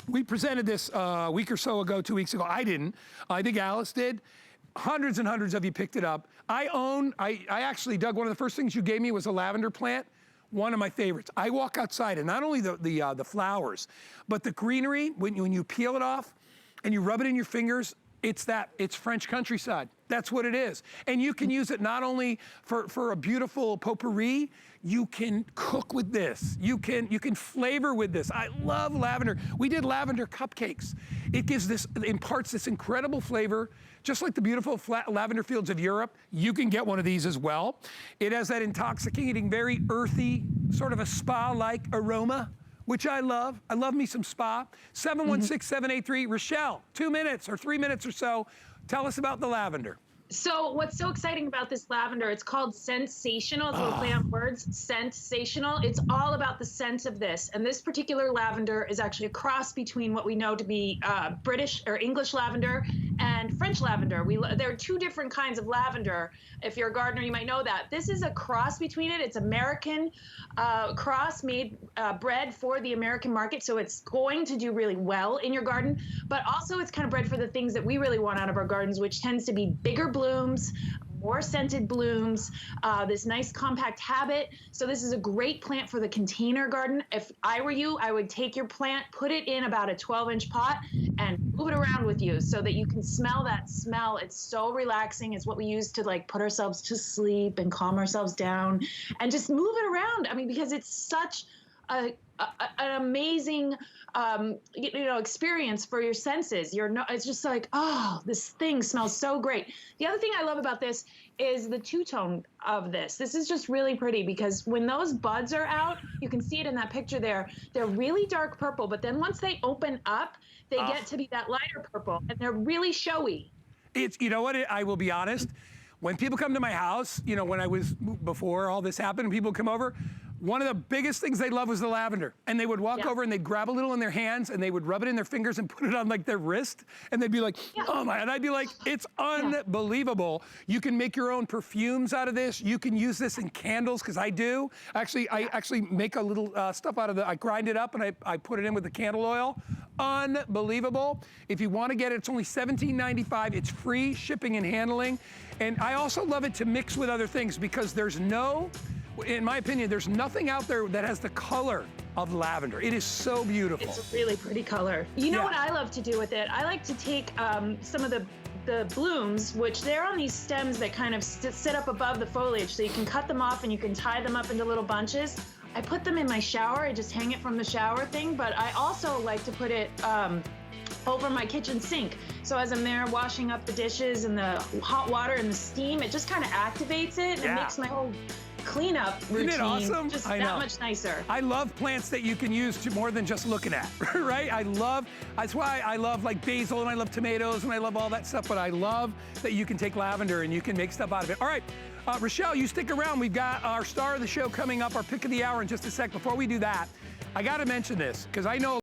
We presented this a week or so ago, 2 weeks ago. I didn't. I think Alice did. Hundreds and hundreds of you picked it up. I actually, Doug, one of the first things you gave me was a lavender plant. One of my favorites. I walk outside and not only the flowers, but the greenery, when you peel it off and you rub it in your fingers, it's French countryside. That's what it is. And you can use it not only for a beautiful potpourri, you can cook with this. You can flavor with this. I love lavender. We did lavender cupcakes. It imparts this incredible flavor, just like the beautiful lavender fields of Europe. You can get one of these as well. It has that intoxicating, very earthy, sort of a spa-like aroma, which I love. I love me some spa. 716-783. Rochelle, 2 minutes or 3 minutes or so. Tell us about the lavender. So what's so exciting about this lavender, it's called Sensational. It's a play on words, Sensational. It's all about the scent of this. And this particular lavender is actually a cross between what we know to be British or English lavender and French lavender. There are two different kinds of lavender. If you're a gardener, you might know that. This is a cross between it. It's American cross made, bred for the American market. So it's going to do really well in your garden, but also it's kind of bred for the things that we really want out of our gardens, which tends to be bigger blooms, more scented blooms, this nice compact habit. So this is a great plant for the container garden. If I were you, I would take your plant, put it in about a 12-inch pot and move it around with you so that you can smell that smell. It's so relaxing. It's what we use to like put ourselves to sleep and calm ourselves down and just move it around. I mean, because it's such an amazing experience for your senses. It's just like, oh, this thing smells so great. The other thing I love about this is the two-tone of this. This is just really pretty because when those buds are out, you can see it in that picture there, they're really dark purple, but then once they open up, they get to be that lighter purple and they're really showy. You know what, I will be honest, when people come to my house, before all this happened, people come over, one of the biggest things they love was the lavender. And they would walk over and they'd grab a little in their hands and they would rub it in their fingers and put it on like their wrist. And they'd be like, oh my, and I'd be like, it's unbelievable. You can make your own perfumes out of this. You can use this in candles, because I do. Actually, I actually make a little stuff out of I grind it up and I put it in with the candle oil. Unbelievable. If you want to get it, it's only $17.95. It's free shipping and handling. And I also love it to mix with other things because in my opinion, there's nothing out there that has the color of lavender. It is so beautiful. It's a really pretty color. You know what I love to do with it? I like to take some of the blooms, which they're on these stems that kind of sit up above the foliage, so you can cut them off and you can tie them up into little bunches. I put them in my shower. I just hang it from the shower thing, but I also like to put it over my kitchen sink. So as I'm there washing up the dishes and the hot water and the steam, it just kind of activates it and makes my whole cleanup routine. Isn't it awesome? Just that much nicer. I love plants that you can use to more than just looking at, right? That's why I love like basil and I love tomatoes and I love all that stuff, but I love that you can take lavender and you can make stuff out of it. All right, Rochelle, you stick around. We've got our star of the show coming up, our pick of the hour in just a sec. Before we do that, I gotta mention this, because I know